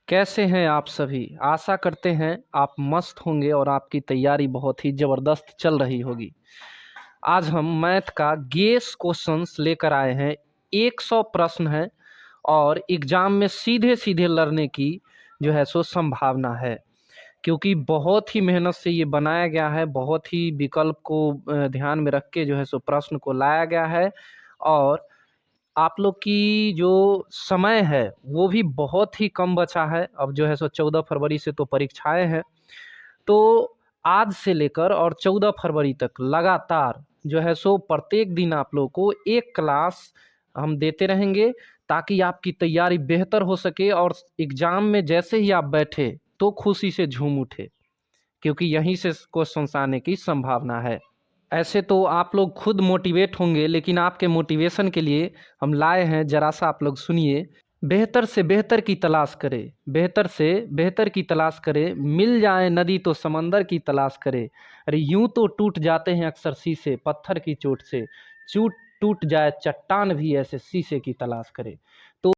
कैसे हैं आप सभी। आशा करते हैं आप मस्त होंगे और आपकी तैयारी बहुत ही ज़बरदस्त चल रही होगी। आज हम मैथ का गेस क्वेश्चंस लेकर आए हैं। 100 प्रश्न हैं और एग्ज़ाम में सीधे सीधे लड़ने की जो है सो संभावना है, क्योंकि बहुत ही मेहनत से ये बनाया गया है। बहुत ही विकल्प को ध्यान में रख के जो है सो प्रश्न को लाया गया है। और आप लोग की जो समय है वो भी बहुत ही कम बचा है। अब जो है सो 14 फरवरी से तो परीक्षाएं हैं। तो आज से लेकर और 14 फरवरी तक लगातार जो है सो प्रत्येक दिन आप लोग को एक क्लास हम देते रहेंगे, ताकि आपकी तैयारी बेहतर हो सके और एग्ज़ाम में जैसे ही आप बैठे तो खुशी से झूम उठे, क्योंकि यहीं से क्वेश्चंस आने की संभावना है। ऐसे तो आप लोग खुद मोटिवेट होंगे, लेकिन आपके मोटिवेशन के लिए हम लाए हैं, जरा सा आप लोग सुनिए। बेहतर से बेहतर की तलाश करें, बेहतर से बेहतर की तलाश करें, मिल जाए नदी तो समंदर की तलाश करें। अरे यूं तो टूट जाते हैं अक्सर शीशे पत्थर की चोट से, चूट टूट जाए चट्टान भी ऐसे शीशे की तलाश करे। तो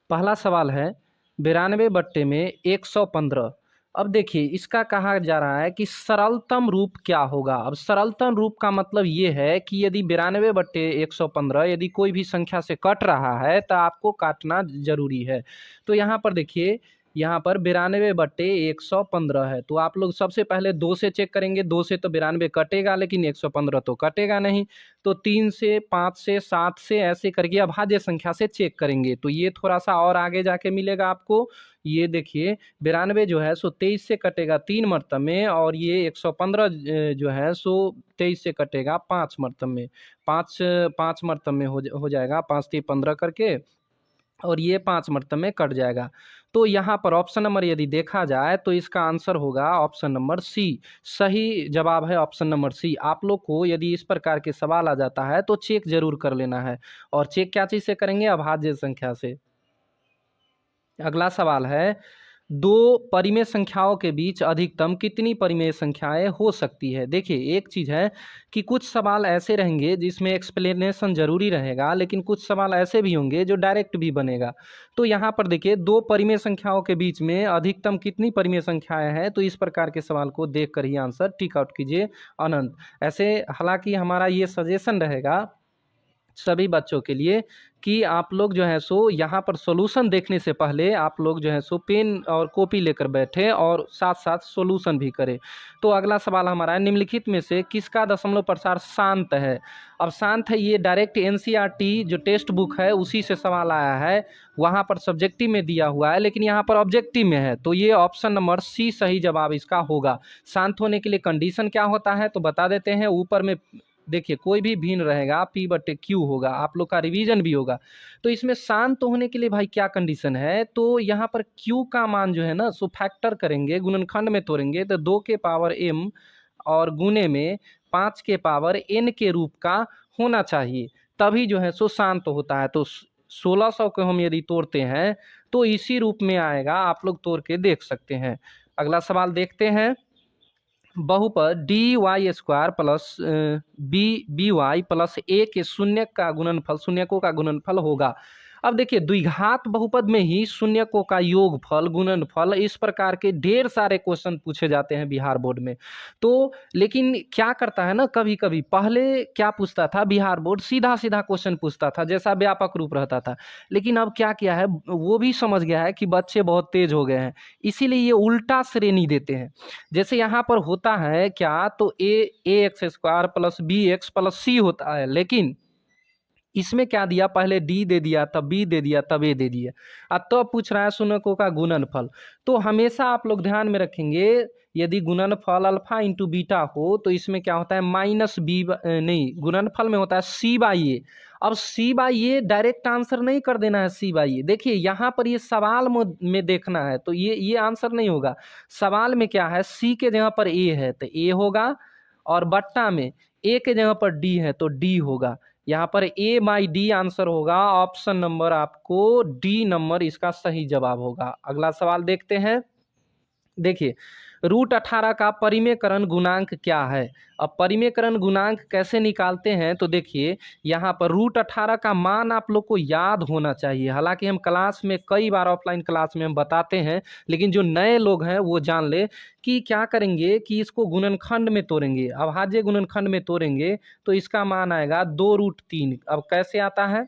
पहला सवाल है 92 बट्टे में 115। अब देखिए इसका कहा जा रहा है कि सरलतम रूप क्या होगा। अब सरलतम रूप का मतलब ये है कि यदि 92 बट्टे 115 यदि कोई भी संख्या से कट रहा है तो आपको काटना जरूरी है। तो यहाँ पर देखिए, यहाँ पर 92 बट्टे 115 है, तो आप लोग सबसे पहले 2 से चेक करेंगे। 2 से तो 92 कटेगा, लेकिन 115 तो कटेगा नहीं। तो 3 से, 5 से, 7 से ऐसे करके अभाज्य संख्या से चेक करेंगे, तो ये थोड़ा सा और आगे जाके मिलेगा आपको। ये देखिए 92 जो है सो 23 से कटेगा 3 मरतब में, और ये 115 जो है सो 23 से कटेगा 5 मरतब में। 5 मरतब में हो जाएगा, 5 3 15 करके, और ये 5 मरतब में कट जाएगा। तो यहाँ पर ऑप्शन नंबर यदि देखा जाए तो इसका आंसर होगा ऑप्शन नंबर सी। सही जवाब है ऑप्शन नंबर सी। आप लोग को यदि इस प्रकार के सवाल आ जाता है तो चेक जरूर कर लेना है। और चेक क्या चीज़ से करेंगे? अभाज्य संख्या से। अगला सवाल है, दो परिमेय संख्याओं के बीच अधिकतम कितनी परिमेय संख्याएं हो सकती है। देखिए एक चीज़ है कि कुछ सवाल ऐसे रहेंगे जिसमें एक्सप्लेनेशन जरूरी रहेगा, लेकिन कुछ सवाल ऐसे भी होंगे जो डायरेक्ट भी बनेगा। तो यहाँ पर देखिए, दो परिमेय संख्याओं के बीच में अधिकतम कितनी परिमेय संख्याएं हैं, तो इस प्रकार के सवाल को देख कर ही आंसर टिक आउट कीजिए अनंत। ऐसे हालांकि हमारा ये सजेशन रहेगा सभी बच्चों के लिए कि आप लोग जो है सो यहाँ पर सॉल्यूशन देखने से पहले आप लोग जो है सो पेन और कॉपी लेकर बैठे और साथ साथ सॉल्यूशन भी करें। तो अगला सवाल हमारा है, निम्नलिखित में से किसका दशमलव प्रसार शांत है। अब शांत है, ये डायरेक्ट एनसीईआरटी जो टेक्स्ट बुक है उसी से सवाल आया है। वहाँ पर सब्जेक्टिव में दिया हुआ है, लेकिन यहाँ पर ऑब्जेक्टिव में है, तो ये ऑप्शन नंबर सी सही जवाब इसका होगा। शांत होने के लिए कंडीशन क्या होता है तो बता देते हैं। ऊपर में देखिए कोई भी भिन्न रहेगा, पी बटे क्यू होगा, आप लोग का रिवीजन भी होगा। तो इसमें शांत होने के लिए भाई क्या कंडीशन है, तो यहाँ पर क्यू का मान जो है ना सो फैक्टर करेंगे, गुणनखंड में तोड़ेंगे तो 2 के पावर m और गुने में 5 के पावर n के रूप का होना चाहिए, तभी जो है सो शांत होता है। तो 1600 को हम यदि तोड़ते हैं तो इसी रूप में आएगा, आप लोग तोड़ के देख सकते हैं। अगला सवाल देखते हैं, बहुपद D Y square plus B Y plus A के शून्य का गुणनफल, शून्यकों का गुणनफल होगा। अब देखिए द्विघात बहुपद में ही शून्यकों का योगफल, गुणनफल, इस प्रकार के ढेर सारे क्वेश्चन पूछे जाते हैं बिहार बोर्ड में। तो लेकिन क्या करता है ना, कभी कभी पहले क्या पूछता था बिहार बोर्ड, सीधा सीधा क्वेश्चन पूछता था जैसा व्यापक रूप रहता था। लेकिन अब क्या किया है, वो भी समझ गया है कि बच्चे बहुत तेज हो गए हैं, इसीलिए ये उल्टा श्रेणी देते हैं। जैसे यहाँ पर होता है क्या, तो A X square plus B X plus C होता है, लेकिन इसमें क्या दिया, पहले डी दे दिया, तब बी दे दिया, तब ए दे दिया। अब तो पूछ रहा है शून्यकों का गुणनफल। तो हमेशा आप लोग ध्यान में रखेंगे, यदि गुणनफल अल्फा इंटू बीटा हो तो इसमें क्या होता है माइनस बी, नहीं, गुणनफल में होता है सी बाई ए। अब सी बाई ए डायरेक्ट आंसर नहीं कर देना है सी बाई ए। देखिए यहाँ पर ये सवाल में देखना है, तो ये आंसर नहीं होगा। सवाल में क्या है, सी के जगह पर ए है तो ए होगा, और बट्टा में ए के जगह पर डी है तो डी होगा। यहाँ पर ए बाई डी आंसर होगा। ऑप्शन नंबर आपको डी नंबर इसका सही जवाब होगा। अगला सवाल देखते हैं, देखिए, रूट 18 का परिमेयकरण गुणांक क्या है? अब परिमेयकरण गुणांक कैसे निकालते हैं? तो देखिए, यहाँ पर रूट 18 का मान आप लोग को याद होना चाहिए। हालाँकि हम क्लास में कई बार ऑफलाइन क्लास में हम बताते हैं, लेकिन जो नए लोग हैं वो जान लें कि क्या करेंगे कि इसको गुणनखंड में तोड़ेंगे, अभाज्य गुणनखंड में तोड़ेंगे तो इसका मान आएगा 2√3। अब कैसे आता है?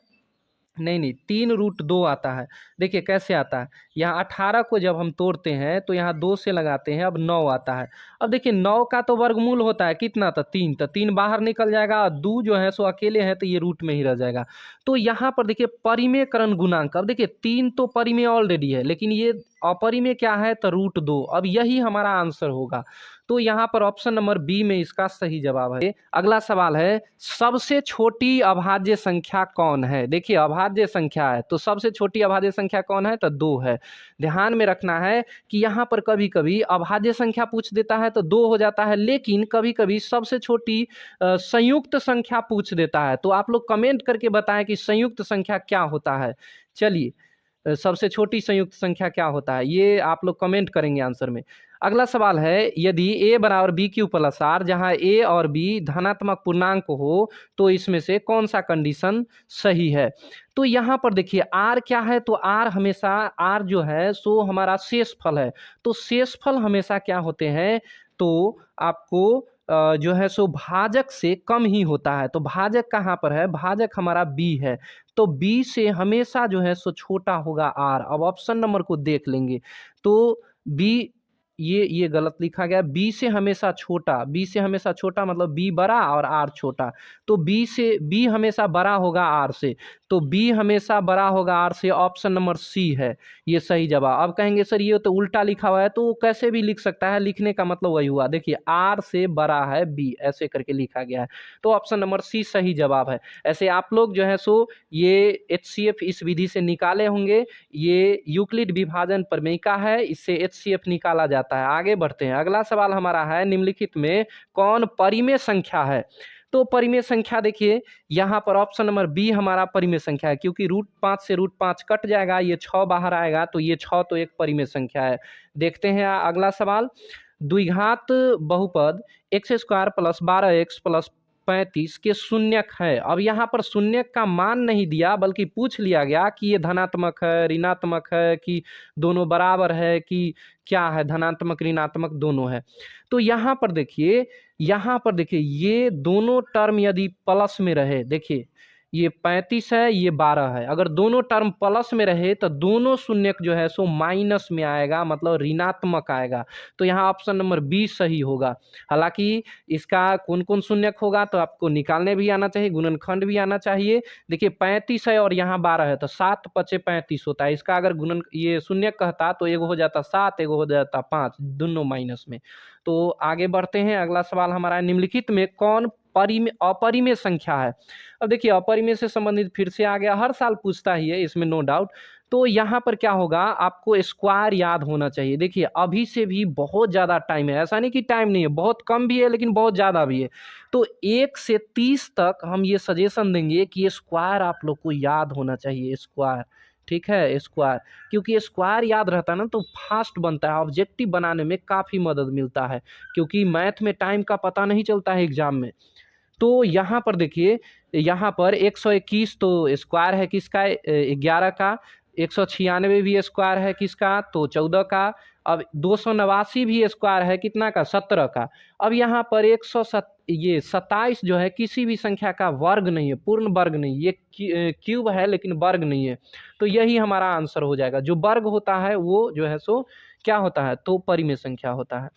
नहीं, 3√2 आता है। देखिए कैसे आता है, यहाँ 18 को जब हम तोड़ते हैं तो यहाँ 2 से लगाते हैं, अब 9 आता है। अब देखिए 9 का तो वर्गमूल होता है कितना था? 3, तो 3 बाहर निकल जाएगा और 2 जो है सो अकेले है तो ये रूट में ही रह जाएगा। तो यहाँ पर देखिए परिमेयकरण गुणांक, अब देखिए 3 तो परिमेय ऑलरेडी है, लेकिन ये अपरिमेय क्या है? तो √2। अब यही हमारा आंसर होगा। तो यहाँ पर ऑप्शन नंबर बी में इसका सही जवाब है। अगला सवाल है, सबसे छोटी अभाज्य संख्या कौन है? देखिए अभाज्य संख्या है तो सबसे छोटी अभाज्य संख्या कौन है? तो 2 है। ध्यान में रखना है कि यहाँ पर कभी कभी अभाज्य संख्या पूछ देता है तो 2 हो जाता है, लेकिन कभी कभी सबसे छोटी संयुक्त संख्या पूछ देता है। तो आप लोग कमेंट करके बताएं कि संयुक्त संख्या क्या होता है। चलिए, सबसे छोटी संयुक्त संख्या क्या होता है, ये आप लोग कमेंट करेंगे आंसर में। अगला सवाल है, यदि a बराबर बी क्यू प्लस आर, जहाँ a और b धनात्मक पूर्णांक हो तो इसमें से कौन सा कंडीशन सही है? तो यहाँ पर देखिए r क्या है? तो r हमेशा, r जो है सो हमारा शेषफल है। तो शेषफल हमेशा क्या होते हैं? तो आपको जो है सो भाजक से कम ही होता है। तो भाजक कहाँ पर है? भाजक हमारा b है। तो b से हमेशा जो है सो छोटा होगा r। अब ऑप्शन नंबर को देख लेंगे तो b, ये गलत लिखा गया। बी से हमेशा छोटा, बी से हमेशा छोटा मतलब बी बड़ा और आर छोटा। तो बी से, बी हमेशा बड़ा होगा आर से, तो बी हमेशा बड़ा होगा आर से। ऑप्शन नंबर सी है ये सही जवाब। अब कहेंगे सर ये तो उल्टा लिखा हुआ है, तो कैसे भी लिख सकता है, लिखने का मतलब वही हुआ। देखिए आर से बड़ा है बी, ऐसे करके लिखा गया है। तो ऑप्शन नंबर सी सही जवाब है। ऐसे आप लोग जो है सो ये HCF इस विधि से निकाले होंगे। ये यूक्लिड विभाजन प्रमेयिका है, इससे HCF निकाला जाता है। आगे बढ़ते हैं। अगला सवाल हमारा है, निम्नलिखित में कौन परिमेय संख्या है? तो परिमेय संख्या देखिए यहाँ पर ऑप्शन नंबर बी हमारा परिमेय संख्या है, क्योंकि √5 से √5 कट जाएगा, ये 6 बाहर आएगा, तो ये 6 तो एक परिमेय संख्या है। देखते हैं अगला सवाल, द्विघात बहुपद x² प्लस 12x प्लस 35 के शून्यक है। अब यहाँ पर शून्यक का मान नहीं दिया, बल्कि पूछ लिया गया कि ये धनात्मक है, ऋणात्मक है, कि दोनों बराबर है, कि क्या है, धनात्मक ऋणात्मक दोनों है। तो यहाँ पर देखिए, यहाँ पर देखिए ये दोनों टर्म यदि प्लस में रहे, देखिए ये 35 है, ये 12 है, अगर दोनों टर्म प्लस में रहे तो दोनों शून्यक जो है सो माइनस में आएगा, मतलब ऋणात्मक आएगा। तो यहाँ ऑप्शन नंबर बी सही होगा। हालांकि इसका कौन कौन शून्यक होगा तो आपको निकालने भी आना चाहिए, गुणनखंड भी आना चाहिए। देखिए 35 है और यहाँ 12 है, तो 7 × 5 = 35 होता है। इसका अगर गुणन ये शून्यक कहता तो एगो हो जाता 7, एगो हो जाता 5, दोनों माइनस में। तो आगे बढ़ते हैं। अगला सवाल हमारा, निम्नलिखित में कौन अपरिमेय संख्या है? अब देखिए अपरिमेय से संबंधित फिर से आ गया, हर साल पूछता ही है, इसमें नो डाउट। तो यहाँ पर क्या होगा, आपको स्क्वायर याद होना चाहिए। देखिए अभी से भी बहुत ज़्यादा टाइम है, ऐसा नहीं कि टाइम नहीं है, बहुत कम भी है लेकिन बहुत ज़्यादा भी है। तो 1 से 30 तक हम ये सजेशन देंगे कि ये स्क्वायर आप लोग को याद होना चाहिए, स्क्वायर। ठीक है, स्क्वायर, क्योंकि स्क्वायर याद रहता है ना तो फास्ट बनता है, ऑब्जेक्टिव बनाने में काफ़ी मदद मिलता है, क्योंकि मैथ में टाइम का पता नहीं चलता है एग्जाम में। तो यहाँ पर देखिए, यहाँ पर 121 तो स्क्वायर है किसका? 11 का। 196 भी स्क्वायर है किसका? तो 14 का। अब 289 भी स्क्वायर है कितना का? 17 का। अब यहाँ पर 127 जो है किसी भी संख्या का वर्ग नहीं है, पूर्ण वर्ग नहीं, ये क्यूब है लेकिन वर्ग नहीं है। तो यही हमारा आंसर हो जाएगा। जो वर्ग होता है वो जो है सो क्या होता है? तो परिमेय संख्या होता है।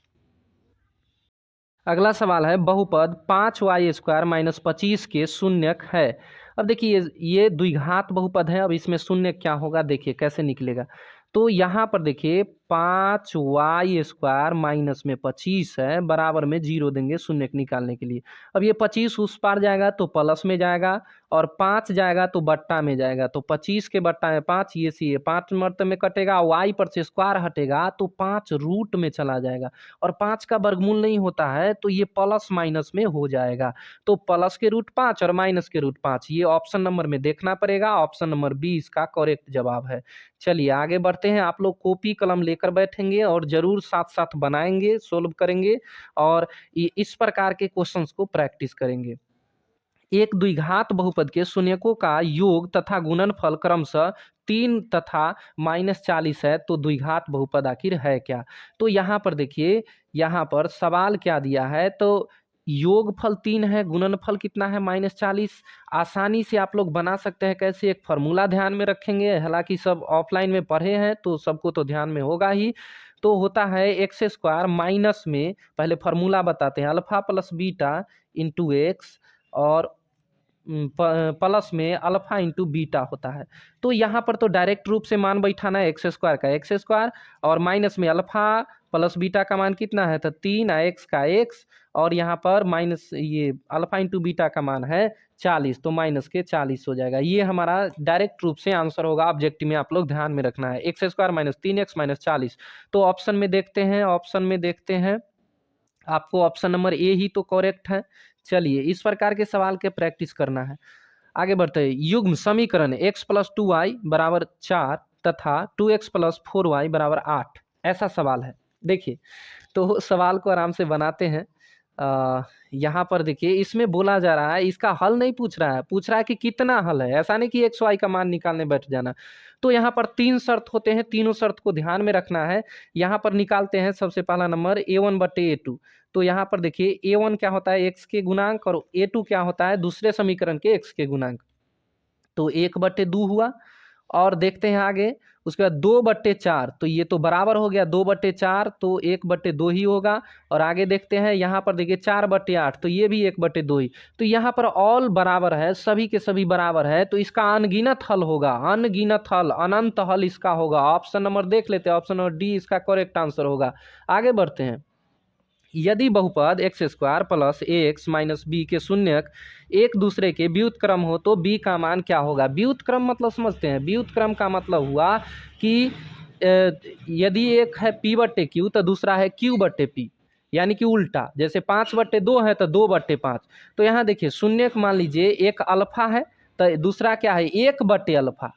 अगला सवाल है, बहुपद 5y² - 25 के शून्यक है। अब देखिए ये द्विघात बहुपद है, अब इसमें शून्यक क्या होगा, देखिए कैसे निकलेगा। तो यहाँ पर देखिए 5y² माइनस में 25 है, बराबर में 0 देंगे शून्यक निकालने के लिए। अब ये 25 उस पार जाएगा तो प्लस में जाएगा, और 5 जाएगा तो बट्टा में जाएगा। तो 25 के बट्टा में 5, ये सी है 5 मर्त में कटेगा, y पर से स्क्वायर हटेगा तो 5 रूट में चला जाएगा, और 5 का वर्गमूल नहीं होता है तो ये प्लस माइनस में हो जाएगा। तो प्लस के √5 और माइनस के √5, ये ऑप्शन नंबर में देखना पड़ेगा। ऑप्शन नंबर बी इसका करेक्ट जवाब है। चलिए आगे बढ़ते करते हैं, आप लोग कॉपी कलम लेकर बैठेंगे और ज़रूर साथ साथ बनाएंगे, सोल्व करेंगे और इस प्रकार के क्वेश्चंस को प्रैक्टिस करेंगे। एक द्विघात बहुपद के शून्यकों का योग तथा गुणनफल क्रमशः 3 तथा -40 है, तो द्विघात बहुपद आखिर है क्या? तो यहाँ पर देखिए, यहाँ पर सवाल क्या दिया है, तो योगफल 3 है, गुणनफल कितना है -40। आसानी से आप लोग बना सकते हैं। कैसे? एक फार्मूला ध्यान में रखेंगे, हालांकि सब ऑफलाइन में पढ़े हैं तो सबको तो ध्यान में होगा ही। तो होता है एक्स स्क्वायर माइनस में, पहले फार्मूला बताते हैं, alpha plus beta into x और प्लस में अल्फा इंटू बीटा होता है। तो यहाँ पर तो डायरेक्ट रूप से मान बैठाना है, एक्स स्क्वायर का एक्स स्क्वायर और माइनस में अल्फा प्लस बीटा का मान कितना है, तो 3 एक्स का एक्स और यहाँ पर माइनस ये अल्फा इंटू बीटा का मान है 40, तो माइनस के 40 हो जाएगा। ये हमारा डायरेक्ट रूप से आंसर होगा। ऑब्जेक्टिव में आप लोग ध्यान में रखना है, x square minus 3x minus 40। तो ऑप्शन में देखते हैं, ऑप्शन में देखते हैं, आपको ऑप्शन नंबर ए ही तो करेक्ट है। चलिए, इस प्रकार के सवाल के प्रैक्टिस करना है। आगे बढ़ते हैं। युग्म समीकरण x प्लस 2y बराबर 4 तथा 2x प्लस 4y बराबर 8, ऐसा सवाल है। देखिए, तो सवाल को आराम से बनाते हैं। यहाँ पर देखिए, इसमें बोला जा रहा है, इसका हल नहीं पूछ रहा है, पूछ रहा है कि कितना हल है। ऐसा नहीं कि एक्स वाई का मान निकालने बैठ जाना। तो यहाँ पर 3 शर्त होते हैं, तीनों शर्त को ध्यान में रखना है। यहाँ पर निकालते हैं सबसे पहला नंबर a1/a2। तो यहाँ पर देखिए, a1 क्या होता है, x के गुणांक, और a2 क्या होता है, दूसरे समीकरण के x के गुणांक। तो 1/2 हुआ। और देखते हैं आगे, उसके बाद 2/4, तो ये तो बराबर हो गया, 2/4 तो 1/2 ही होगा। और आगे देखते हैं, यहाँ पर देखिए 4/8, तो ये भी 1/2 ही। तो यहाँ पर ऑल बराबर है, सभी के सभी बराबर है, तो इसका अनगिनत हल होगा, अनगिनत हल, अनंत हल इसका होगा। ऑप्शन नंबर देख लेते हैं, ऑप्शन नंबर डी इसका करेक्ट आंसर होगा। आगे बढ़ते हैं। यदि बहुपद एक्स स्क्वायर प्लस ए एक्स माइनस बी के शून्यक एक दूसरे के व्युत्क्रम हो तो बी का मान क्या होगा? व्युत्क्रम मतलब समझते हैं, व्युत्क्रम का मतलब हुआ कि यदि एक है p/q तो दूसरा है q/p, यानी कि उल्टा। जैसे 5/2 है तो 2/5। तो यहाँ देखिए, शून्यक मान लीजिए एक अल्फा है तो दूसरा क्या है, 1/अल्फा,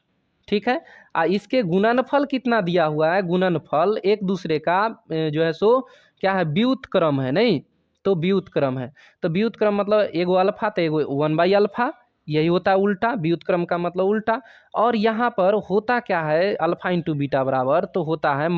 ठीक है। इसके गुणनफल कितना दिया हुआ है, गुणनफल एक दूसरे का जो है सो क्या है, व्युत्क्रम है, नहीं तो व्युत्क्रम है। तो व्युत्क्रम मतलब एगो अल्फा तो एगो 1/अल्फा, यही होता है उल्टा, व्युत्क्रम का मतलब उल्टा। और यहाँ पर होता क्या है, अल्फा इंटू बीटा बराबर तो होता है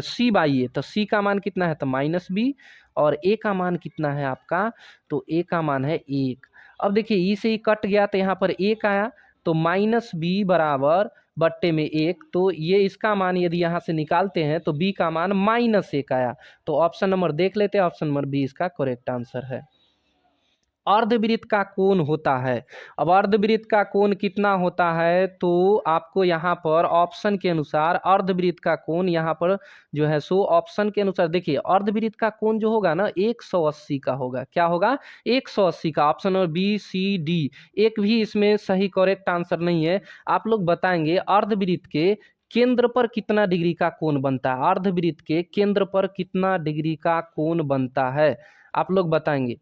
c/a। तो c का मान कितना है, तो -b, और a का मान कितना है आपका, तो a का मान है 1। अब देखिए, e से ही कट गया तो यहाँ पर 1 आया, तो -b बराबर बट्टे में 1, तो ये इसका मान यदि यहाँ से निकालते हैं तो b का मान -1 आया। तो ऑप्शन नंबर देख लेते हैं, ऑप्शन नंबर बी इसका करेक्ट आंसर है। अर्धवृत्त का कोण होता है। अब अर्धवृत्त का कोण कितना होता है, तो आपको यहाँ पर ऑप्शन के अनुसार अर्धवृत्त का कोण यहाँ पर जो है सो ऑप्शन के अनुसार देखिए, अर्धवृत्त का कोण जो होगा ना 180 का होगा। क्या होगा? 180 का। Option number B C D एक भी इसमें सही करेक्ट आंसर नहीं है। आप लोग बताएंगे अर्धवृत्त के केंद्र पर कितना डिग्री का कोण बनता है, अर्धवृत्त के केंद्र पर कितना डिग्री का कोण बनता है, आप लोग बताएंगे।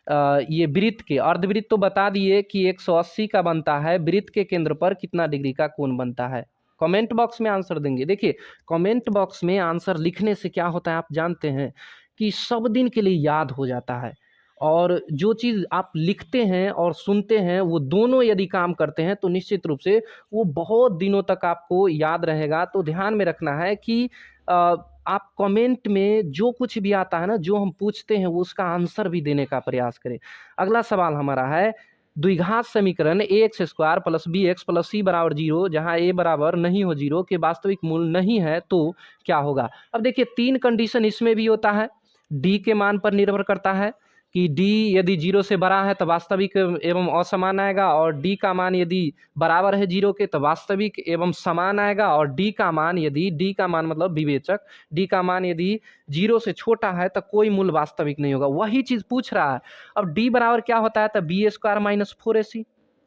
ये वृत्त के, अर्धवृत्त तो बता दिए कि 180 का बनता है, वृत्त के केंद्र पर कितना डिग्री का कोण बनता है, कमेंट बॉक्स में आंसर देंगे। देखिए, कमेंट बॉक्स में आंसर लिखने से क्या होता है आप जानते हैं, कि सब दिन के लिए याद हो जाता है। और जो चीज़ आप लिखते हैं और सुनते हैं वो दोनों यदि काम करते हैं तो निश्चित रूप से वो बहुत दिनों तक आपको याद रहेगा। तो ध्यान में रखना है कि आप कमेंट में जो कुछ भी आता है ना, जो हम पूछते हैं वो उसका आंसर भी देने का प्रयास करें। अगला सवाल हमारा है, द्विघात समीकरण ax square plus bx plus c बराबर 0, जहाँ a बराबर नहीं हो 0 के वास्तविक मूल नहीं है तो क्या होगा? अब देखिए, 3 कंडीशन इसमें भी होता है, d के मान पर निर्भर करता है कि d यदि 0 से बड़ा है तो वास्तविक एवं असमान आएगा, और d का मान यदि बराबर है 0 के तो वास्तविक एवं समान आएगा, और d का मान यदि, d का मान मतलब विवेचक, d का मान यदि 0 से छोटा है तो कोई मूल वास्तविक नहीं होगा। वही चीज़ पूछ रहा है। अब d बराबर क्या होता है, तो b² माइनस 4ac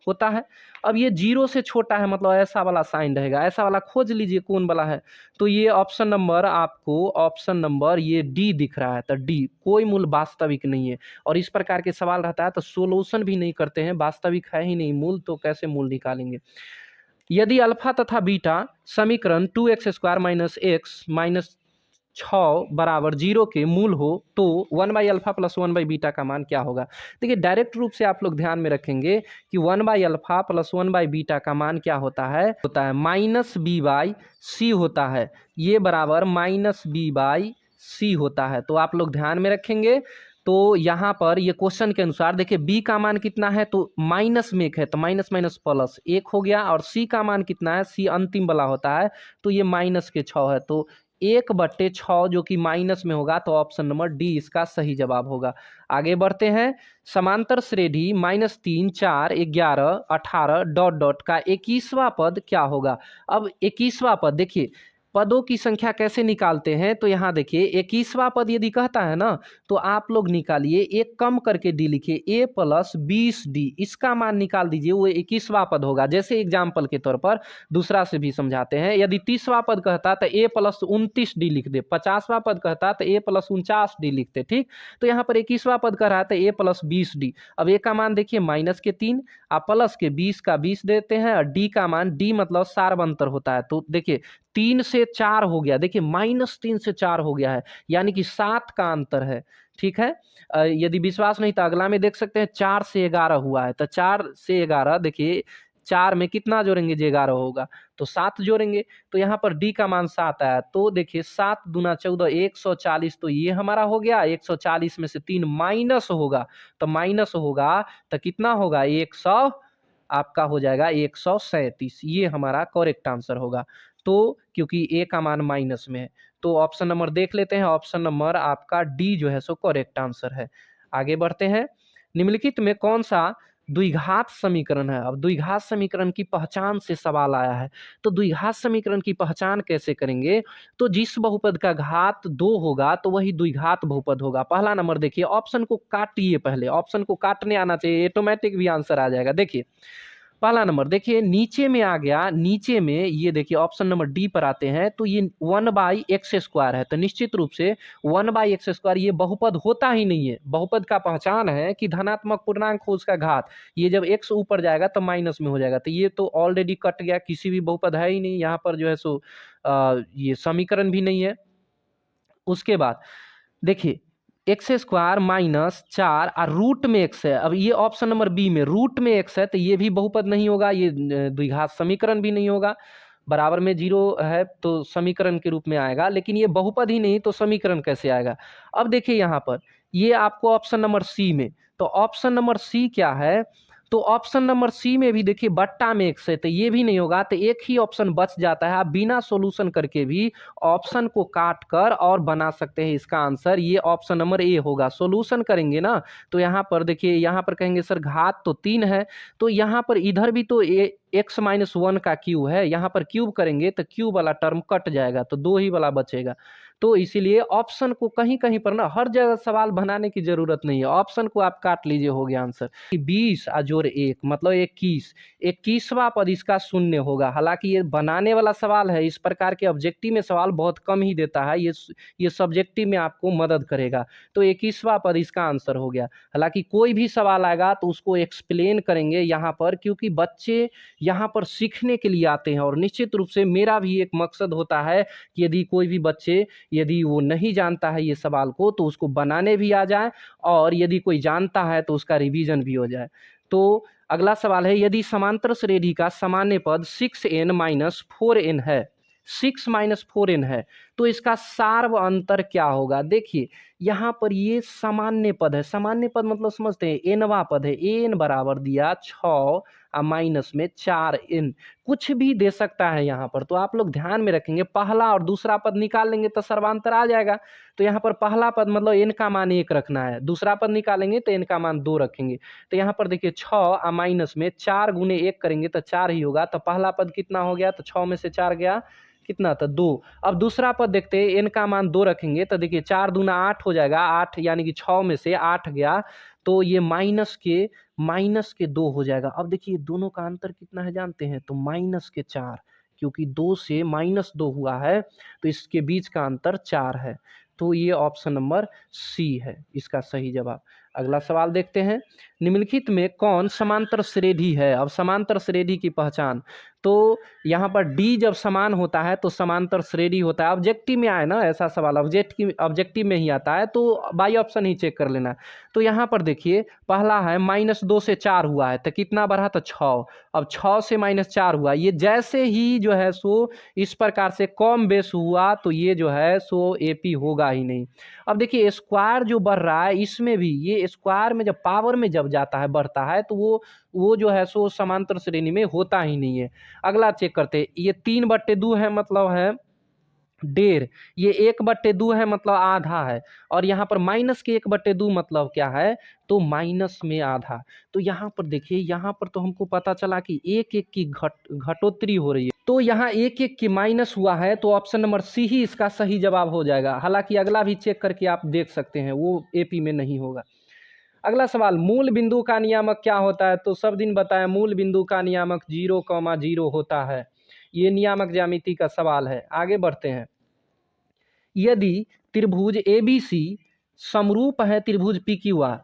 होता है। अब ये 0 से छोटा है मतलब ऐसा वाला साइन रहेगा, ऐसा वाला खोज लीजिए कौन वाला है। तो ये ऑप्शन नंबर आपको, ऑप्शन नंबर ये डी दिख रहा है, तो डी कोई मूल वास्तविक नहीं है। और इस प्रकार के सवाल रहता है तो सोल्यूशन भी नहीं करते हैं, वास्तविक है ही नहीं मूल, तो कैसे मूल निकालेंगे। यदि अल्फा तथा बीटा समीकरण 2x² माइनस एक्स माइनस 6 बराबर 0 के मूल हो तो 1/अल्फा प्लस 1/बीटा का मान क्या होगा। देखिए डायरेक्ट रूप से आप लोग ध्यान में रखेंगे कि 1/अल्फा प्लस 1/बीटा का मान क्या होता है माइनस b/c होता है। ये बराबर माइनस b/c होता है। तो आप लोग ध्यान में रखेंगे। तो यहाँ पर ये क्वेश्चन के अनुसार देखिए b का मान कितना है तो माइनस में एक है तो माइनस माइनस प्लस 1 हो गया, और c का मान कितना है, c अंतिम वाला होता है तो ये माइनस के 6 है। तो 1/6 जो कि माइनस में होगा, तो ऑप्शन नंबर डी इसका सही जवाब होगा। आगे बढ़ते हैं। समांतर श्रेणी -3 4 11 18 डॉट डॉट का 21वां पद क्या होगा। अब 21वां पद देखिए पदों की संख्या कैसे निकालते हैं, तो यहाँ देखिए 21वां पद यदि कहता है ना तो आप लोग निकालिए, एक कम करके डी लिखिए, a प्लस 20d इसका मान निकाल दीजिए, वो 21वां पद होगा। जैसे एग्जाम्पल के तौर पर दूसरा से भी समझाते हैं। यदि 30वां पद कहता तो a प्लस 29d लिख दे, 50वां पद कहता तो a प्लस 49d लिखते। ठीक, तो यहाँ पर 21वां पद कह रहा है तो a प्लस 20d। अब a का मान देखिए माइनस के 3, आप प्लस के 20 का 20 देते हैं, और d का मान, d मतलब सार्वंतर होता है, तो देखिए 3 से 4 हो गया, देखिए -3 से 4 हो गया है, यानी कि 7 का अंतर है। ठीक है, यदि विश्वास नहीं तो अगला में देख सकते हैं, 4 से 11 हुआ है, तो 4 से 11 देखिए 4 में कितना जोड़ेंगे जो 11 होगा, तो 7 जोड़ेंगे, तो यहाँ पर डी का मान 7 आया। तो देखिए 7 दूना 14 140, तो ये हमारा हो गया। 140 में से 3 माइनस होगा, तो माइनस होगा तो कितना होगा, 100 आपका हो जाएगा 137। ये हमारा करेक्ट आंसर होगा। तो क्योंकि ए का मान माइनस में है, तो ऑप्शन नंबर देख लेते हैं। ऑप्शन नंबर आपका डी जो है सो करेक्ट आंसर है। आगे बढ़ते हैं। निम्नलिखित में कौन सा द्विघात समीकरण है। अब द्विघात समीकरण की पहचान से सवाल आया है, तो द्विघात समीकरण की पहचान कैसे करेंगे, तो जिस बहुपद का घात 2 होगा तो वही द्विघात बहुपद होगा। पहला नंबर देखिए, ऑप्शन को काटिए, पहले ऑप्शन को काटने आना चाहिए, ऑटोमेटिक भी आंसर आ जाएगा। देखिए पहला नंबर देखिए नीचे में आ गया, नीचे में ये देखिए ऑप्शन नंबर डी पर आते हैं, तो ये 1/x² है, तो निश्चित रूप से 1/x² ये बहुपद होता ही नहीं है। बहुपद का पहचान है कि धनात्मक पूर्णांक हो उसका घात, ये जब x ऊपर जाएगा तो माइनस में हो जाएगा, तो ये तो ऑलरेडी कट गया, किसी भी बहुपद है ही नहीं यहाँ पर जो है सो ये समीकरण भी नहीं है। उसके बाद देखिए x² माइनस 4 और रूट में x है। अब ये ऑप्शन नंबर बी में रूट में x है, तो ये भी बहुपद नहीं होगा, ये द्विघात समीकरण भी नहीं होगा। बराबर में 0 है तो समीकरण के रूप में आएगा, लेकिन ये बहुपद ही नहीं तो समीकरण कैसे आएगा। अब देखिए यहाँ पर ये आपको ऑप्शन नंबर सी में, तो ऑप्शन नंबर सी क्या है, तो ऑप्शन नंबर सी में भी देखिए बट्टा में x है, तो ये भी नहीं होगा, तो एक ही ऑप्शन बच जाता है। आप बिना सॉल्यूशन करके भी ऑप्शन को काट कर और बना सकते हैं इसका आंसर। ये ऑप्शन नंबर ए होगा। सॉल्यूशन करेंगे ना तो यहाँ पर देखिए, यहाँ पर कहेंगे सर घात तो 3 है, तो यहाँ पर इधर भी तो x-1 का क्यूब है, यहाँ पर क्यूब करेंगे तो क्यूब वाला टर्म कट जाएगा, तो 2 ही वाला बचेगा। तो इसीलिए ऑप्शन को कहीं कहीं पर ना, हर जगह सवाल बनाने की जरूरत नहीं है, ऑप्शन को आप काट लीजिए, हो गया आंसर। 20 जोड़ 1 मतलब 21, 21वां पद इसका शून्य होगा। हालांकि ये बनाने वाला सवाल है, इस प्रकार के ऑब्जेक्टिव में सवाल बहुत कम ही देता है, ये सब्जेक्टिव में आपको मदद करेगा। तो 21वां पद इसका आंसर हो गया। हालांकि कोई भी सवाल आएगा तो उसको एक्सप्लेन करेंगे यहाँ पर, क्योंकि बच्चे यहाँ पर सीखने के लिए आते हैं, और निश्चित रूप से मेरा भी एक मकसद होता है कि यदि कोई भी बच्चे यदि वो नहीं जानता है ये सवाल को, तो उसको बनाने भी आ जाए, और यदि कोई जानता है तो उसका रिवीजन भी हो जाए। तो अगला सवाल है, यदि समांतर श्रेणी का सामान्य पद 6n-4n है, 6-4n है, तो इसका सार्व अंतर क्या होगा। देखिए यहाँ पर ये सामान्य पद है, सामान्य पद मतलब समझते हैं एनवा पद है, एन बराबर दिया 6 माइनस में 4n, कुछ भी दे सकता है यहाँ पर। तो आप लोग ध्यान में रखेंगे, पहला और दूसरा पद निकाल लेंगे तो सर्वांतर आ जाएगा। तो यहाँ पर पहला पद मतलब n का मान 1 रखना है, दूसरा पद निकालेंगे तो n का मान 2 रखेंगे। तो यहाँ पर देखिए 6 माइनस में 4 गुने 1 करेंगे तो 4 ही होगा, तो पहला पद कितना हो गया, तो 6 में से 4 गया कितना था 2। अब दूसरा पद देखते हैं, n का मान 2 रखेंगे तो देखिए 4 दूना 8 हो जाएगा, 8 यानी कि 6 में से 8 गया, तो ये माइनस के 2 हो जाएगा। अब देखिए दोनों का अंतर कितना है जानते हैं, तो -4, क्योंकि 2 से -2 हुआ है तो इसके बीच का अंतर 4 है। तो ये ऑप्शन नंबर सी है इसका सही जवाब। अगला सवाल देखते हैं, निम्नलिखित में कौन समांतर श्रेणी है। अब समांतर श्रेणी की पहचान, तो यहाँ पर डी जब समान होता है तो समांतर श्रेणी होता है। ऑब्जेक्टिव में आए ना ऐसा सवाल, ऑब्जेक्टिव में ही आता है, तो बाई ऑप्शन ही चेक कर लेना। तो यहाँ पर देखिए पहला है -2 से 4 हुआ है तो कितना बढ़ा, तो 6। अब 6 से -4 हुआ, ये जैसे ही जो है सो इस प्रकार से कम बेस हुआ तो ये जो है सो एपी होगा ही नहीं। अब देखिए स्क्वायर जो बढ़ रहा है इसमें भी, ये स्क्वायर में जब पावर में जब जाता है बढ़ता है तो वो जो है सो समांतर श्रेणी में होता ही नहीं है। अगला चेक करते हैं, ये 3/2 है मतलब है 1.5, ये 1/2 है मतलब आधा है, और यहाँ पर -1/2 मतलब क्या है, तो माइनस में आधा। तो यहाँ पर देखिए, यहाँ पर तो हमको पता चला कि 1 की घटोत्तरी हो रही है, तो यहाँ 1 की माइनस हुआ है, तो ऑप्शन नंबर सी ही इसका सही जवाब हो जाएगा। हालांकि अगला भी चेक करके आप देख सकते हैं, वो एपी में नहीं होगा। अगला सवाल, मूल बिंदु का नियामक क्या होता है। तो सब दिन बताया, मूल बिंदु का नियामक 0,0 होता है। ये नियामक ज्यामिति का सवाल है। आगे बढ़ते हैं, यदि त्रिभुज ABC समरूप है त्रिभुज PQR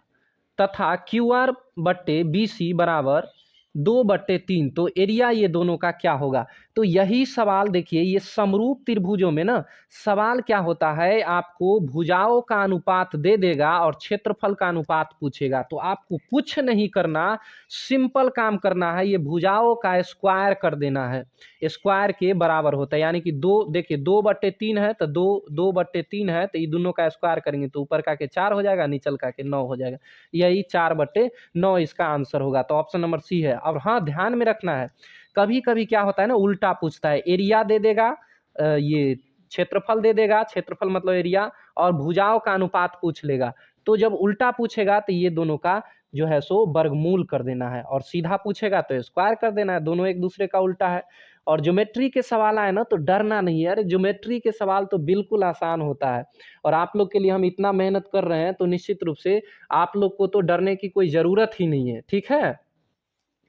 तथा QR बट्टे BC बराबर 2/3, तो एरिया ये दोनों का क्या होगा। तो यही सवाल देखिए, ये समरूप त्रिभुजों में ना सवाल क्या होता है, आपको भुजाओं का अनुपात दे देगा और क्षेत्रफल का अनुपात पूछेगा। तो आपको कुछ नहीं करना, सिंपल काम करना है, ये भुजाओं का स्क्वायर कर देना है, स्क्वायर के बराबर होता है। यानी कि 2, देखिए 2/3 है तो 2/3 है, तो ये दोनों का स्क्वायर करेंगे तो ऊपर का के 4 हो जाएगा, नीचल का के 9 हो जाएगा। यही 4/9 इसका आंसर होगा। तो ऑप्शन नंबर सी है। अब हाँ, ध्यान में रखना है, कभी कभी क्या होता है ना, उल्टा पूछता है, एरिया दे देगा, ये क्षेत्रफल दे देगा, क्षेत्रफल मतलब एरिया, और भुजाओं का अनुपात पूछ लेगा। तो जब उल्टा पूछेगा तो ये दोनों का जो है सो वर्गमूल कर देना है, और सीधा पूछेगा तो स्क्वायर कर देना है, दोनों एक दूसरे का उल्टा है। और ज्योमेट्री के सवाल आए ना तो डरना नहीं है, अरे ज्योमेट्री के सवाल तो बिल्कुल आसान होता है, और आप लोग के लिए हम इतना मेहनत कर रहे हैं तो निश्चित रूप से आप लोग को तो डरने की कोई ज़रूरत ही नहीं है, ठीक है।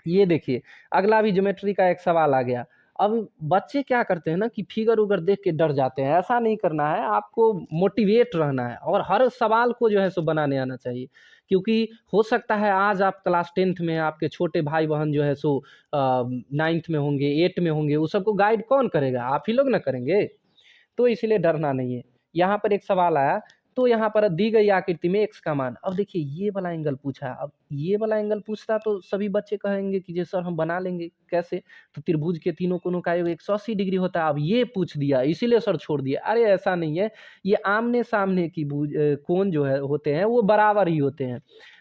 ये देखिए, अगला भी ज्योमेट्री का एक सवाल आ गया। अब बच्चे क्या करते हैं ना कि फिगर उगर देख के डर जाते हैं, ऐसा नहीं करना है, आपको मोटिवेट रहना है और हर सवाल को जो है सो बनाने आना चाहिए। क्योंकि हो सकता है आज आप क्लास 10th में हैं, आपके छोटे भाई बहन जो है सो 9th में होंगे, 8 में होंगे, वो सबको गाइड कौन करेगा, आप ही लोग ना करेंगे। तो इसलिए डरना नहीं है। यहाँ पर एक सवाल आया, तो यहाँ पर दी गई आकृति में x का मान, अब देखिए ये वाला एंगल पूछा है। अब ये वाला एंगल पूछता तो सभी बच्चे कहेंगे कि जी सर हम बना लेंगे, कैसे, तो त्रिभुज के तीनों कोनों का योग 180 डिग्री होता है। अब ये पूछ दिया इसीलिए सर छोड़ दिया, अरे ऐसा नहीं है, ये आमने सामने की कोण जो है होते हैं वो बराबर ही होते हैं।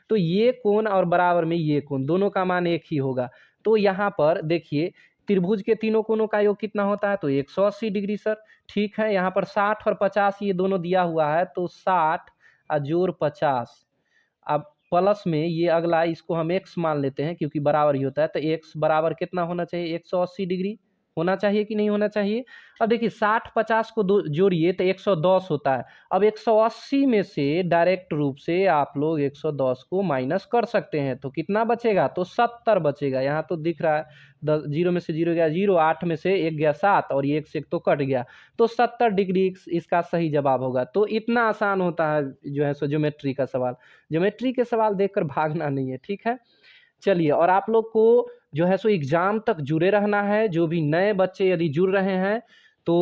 तो ये कोण और बराबर में ये कोण, दोनों का मान एक ही होगा। तो यहाँ पर देखिए, त्रिभुज के तीनों कोनों का योग कितना होता है, तो 180 डिग्री सर। ठीक है, यहाँ पर 60 और 50 ये दोनों दिया हुआ है, तो 60 जोड़ 50, अब प्लस में ये अगला, इसको हम x मान लेते हैं क्योंकि बराबर ही होता है, तो x बराबर कितना होना चाहिए, 180 डिग्री होना चाहिए कि नहीं होना चाहिए। अब देखिए 60-50 को जोड़िए तो 110 होता है। अब 180 में से डायरेक्ट रूप से आप लोग 110 को माइनस कर सकते हैं, तो कितना बचेगा, तो 70 बचेगा। यहाँ तो दिख रहा है 10, 0 में से 0 गया 0, 8 में से 1 गया 7, और ये 1 से 1 तो कट गया, तो 70 डिग्री इसका सही जवाब होगा। तो इतना आसान होता है जो है सो ज्योमेट्री का सवाल। ज्योमेट्री के सवाल देखकर भागना नहीं है, ठीक है। चलिए, और आप लोग को जो है सो एग्ज़ाम तक जुड़े रहना है। जो भी नए बच्चे यदि जुड़ रहे हैं तो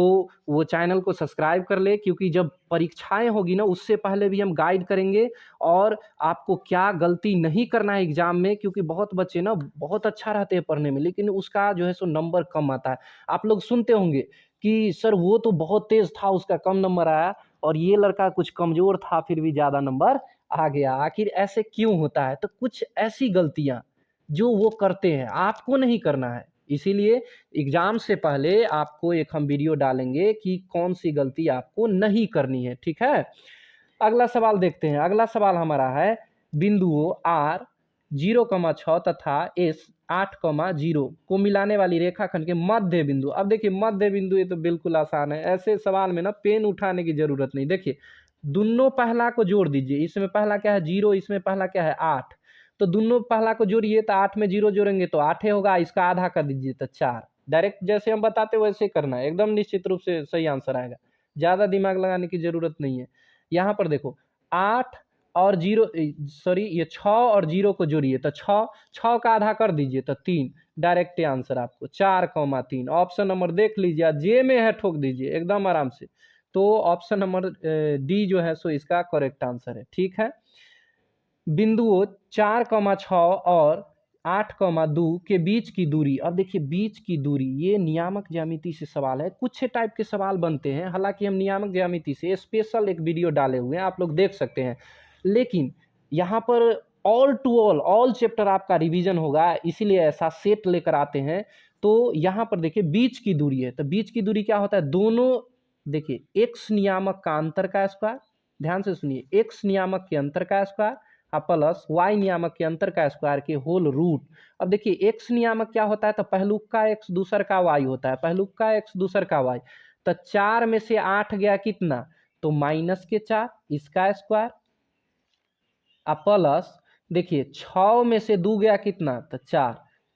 वो चैनल को सब्सक्राइब कर ले, क्योंकि जब परीक्षाएं होगी ना उससे पहले भी हम गाइड करेंगे और आपको क्या गलती नहीं करना है एग्ज़ाम में। क्योंकि बहुत बच्चे ना बहुत अच्छा रहते हैं पढ़ने में, लेकिन उसका जो है सो नंबर कम आता है। आप लोग सुनते होंगे कि सर वो तो बहुत तेज़ था उसका कम नंबर आया, और ये लड़का कुछ कमज़ोर था फिर भी ज़्यादा नंबर आ गया। आखिर ऐसे क्यों होता है, तो कुछ ऐसी गलतियाँ जो वो करते हैं आपको नहीं करना है। इसीलिए एग्ज़ाम से पहले आपको एक हम वीडियो डालेंगे कि कौन सी गलती आपको नहीं करनी है, ठीक है। अगला सवाल देखते हैं। अगला सवाल हमारा है, बिंदुओं R 0,6 तथा S 8,0 को मिलाने वाली रेखाखंड के मध्य बिंदु। अब देखिए मध्य बिंदु, ये तो बिल्कुल आसान है, ऐसे सवाल में ना पेन उठाने की जरूरत नहीं। देखिए दोनों पहला को जोड़ दीजिए, इसमें पहला क्या है 0, इसमें पहला क्या है 8, तो दोनों पहला को जोड़िए तो 8 में 0 जोड़ेंगे तो 8 ही होगा, इसका आधा कर दीजिए तो 4। डायरेक्ट जैसे हम बताते वैसे करना है, एकदम निश्चित रूप से सही आंसर आएगा, ज़्यादा दिमाग लगाने की जरूरत नहीं है। यहाँ पर देखो 8 और जीरो, सॉरी ये 6 और 0 को जोड़िए तो 6 का आधा कर दीजिए तो 3, डायरेक्ट आंसर आपको 4,3। ऑप्शन नंबर देख लीजिए, जे में है ठोक दीजिए एकदम आराम से। तो ऑप्शन नंबर डी जो है सो इसका करेक्ट आंसर है। ठीक है, बिंदुओं 4,6 और 8,2 के बीच की दूरी। अब देखिए बीच की दूरी, ये नियामक ज्यामिति से सवाल है, कुछ टाइप के सवाल बनते हैं, हालांकि हम नियामक ज्यामिति से स्पेशल एक वीडियो डाले हुए हैं, आप लोग देख सकते हैं। लेकिन यहाँ पर ऑल टू ऑल चैप्टर आपका रिवीजन होगा, इसीलिए ऐसा सेट लेकर आते हैं। तो यहाँ पर देखिए बीच की दूरी है, तो बीच की दूरी क्या होता है, दोनों देखिए एक्स नियामक का अंतर का स्क्वायर, ध्यान से सुनिए, एक्स नियामक के अंतर का स्क्वायर प्लस वाई नियामक के अंतर का स्क्वायर के होल रूट। अब देखिए एक्स नियामक क्या होता है, तो पहलुक का एक्स दूसर का वाई होता है, पहलुक का एक्स दूसर का वाई। तो 4 में से 8 गया कितना, तो -4 इसका स्क्वायर प्लस देखिए 6 में से 2 गया कितना, तो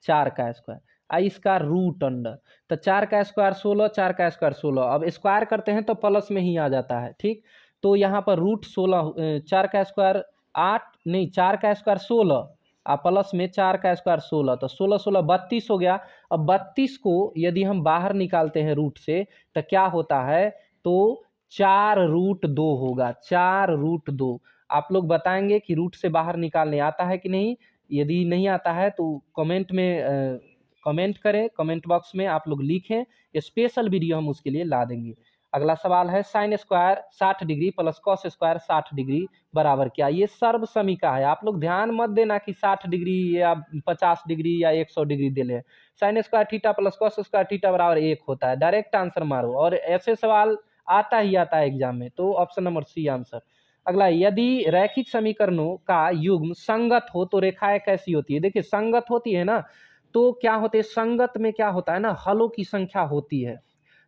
4 का स्क्वायर इसका रूट अंडर। तो 4 का स्क्वायर 16, 4 का स्क्वायर 16, अब स्क्वायर करते हैं तो प्लस में ही आ जाता है। ठीक, तो यहाँ पर रूट 16, 4 का स्क्वायर 8 नहीं, 4 का स्क्वायर 16 प्लस में 4 का स्क्वायर 16, तो 16 16 32 हो गया। अब 32 को यदि हम बाहर निकालते हैं रूट से तो क्या होता है, तो 4√2 होगा, 4√2। आप लोग बताएंगे कि रूट से बाहर निकालने आता है कि नहीं, यदि नहीं आता है तो कमेंट में कमेंट करें, कमेंट बॉक्स में आप लोग लिखें, स्पेशल वीडियो हम उसके लिए ला देंगे। अगला सवाल है sine square 60 degree plus cos square 60 degree बराबर क्या। ये सर्व समीका है, आप लोग ध्यान मत देना कि 60 डिग्री या 50 डिग्री या 100 डिग्री दे ले। Sine square theta plus cos square theta बराबर 1 होता है, डायरेक्ट आंसर मारो, और ऐसे सवाल आता ही आता है एग्जाम में, तो ऑप्शन नंबर सी आंसर। अगला, यदि रैखिक समीकरणों का युग्म संगत हो तो रेखाएं कैसी होती है। देखिए संगत होती है ना, तो क्या होते हैं, संगत में क्या होता है ना, हलों की संख्या होती है।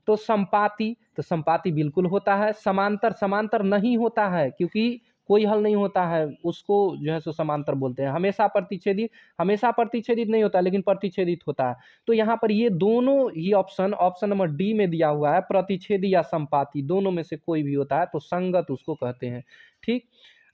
तो संपाती, तो संपाती बिल्कुल होता है। समांतर, समांतर नहीं होता है क्योंकि कोई हल नहीं होता है, उसको जो है सो समांतर बोलते हैं। हमेशा प्रतिच्छेदित, हमेशा प्रतिच्छेदित नहीं होता लेकिन प्रतिच्छेदित होता है। तो यहाँ पर ये दोनों ही ऑप्शन, ऑप्शन नंबर डी में दिया हुआ है, प्रतिच्छेदी या संपाती दोनों में से कोई भी होता है तो संगत उसको कहते हैं। ठीक,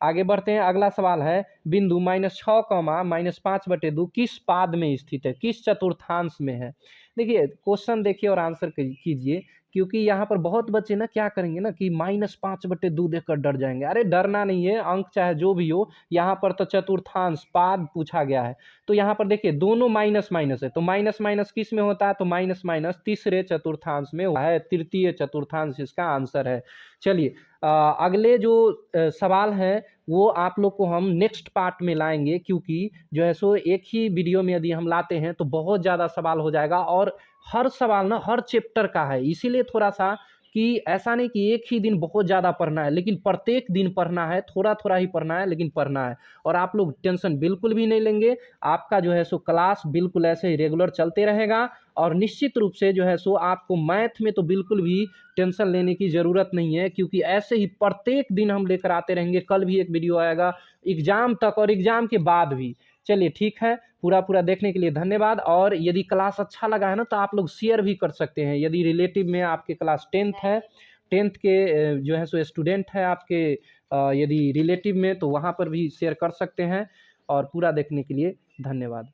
आगे बढ़ते हैं। अगला सवाल है, बिंदु -6, -5/2 किस पाद में स्थित है, किस चतुर्थांश में है। देखिए क्वेश्चन देखिए और आंसर कीजिए, क्योंकि यहाँ पर बहुत बच्चे ना क्या करेंगे ना कि -5/2 देखकर डर जाएंगे। अरे डरना नहीं है, अंक चाहे जो भी हो, यहाँ पर तो चतुर्थांश पाद पूछा गया है। तो यहाँ पर देखिए दोनों माइनस माइनस है, तो माइनस माइनस किस में होता है, तो माइनस माइनस तीसरे चतुर्थांश में है, तृतीय चतुर्थांश इसका आंसर है। चलिए अगले जो सवाल हैं वो आप लोग को हम नेक्स्ट पार्ट में लाएंगे, क्योंकि जो है सो एक ही वीडियो में यदि हम लाते हैं तो बहुत ज़्यादा सवाल हो जाएगा, और हर सवाल ना हर चैप्टर का है, इसीलिए थोड़ा सा कि ऐसा नहीं कि एक ही दिन बहुत ज़्यादा पढ़ना है, लेकिन प्रत्येक दिन पढ़ना है, थोड़ा थोड़ा ही पढ़ना है लेकिन पढ़ना है। और आप लोग टेंशन बिल्कुल भी नहीं लेंगे, आपका जो है सो क्लास बिल्कुल ऐसे ही रेगुलर चलते रहेगा, और निश्चित रूप से जो है सो आपको मैथ में तो बिल्कुल भी टेंशन लेने की ज़रूरत नहीं है, क्योंकि ऐसे ही प्रत्येक दिन हम लेकर आते रहेंगे। कल भी एक वीडियो आएगा एग्ज़ाम तक और एग्ज़ाम के बाद भी। चलिए ठीक है, पूरा देखने के लिए धन्यवाद। और यदि क्लास अच्छा लगा है ना तो आप लोग शेयर भी कर सकते हैं। यदि रिलेटिव में आपके क्लास 10th है, 10th के जो है सो स्टूडेंट है आपके, यदि रिलेटिव में, तो वहाँ पर भी शेयर कर सकते हैं। और पूरा देखने के लिए धन्यवाद।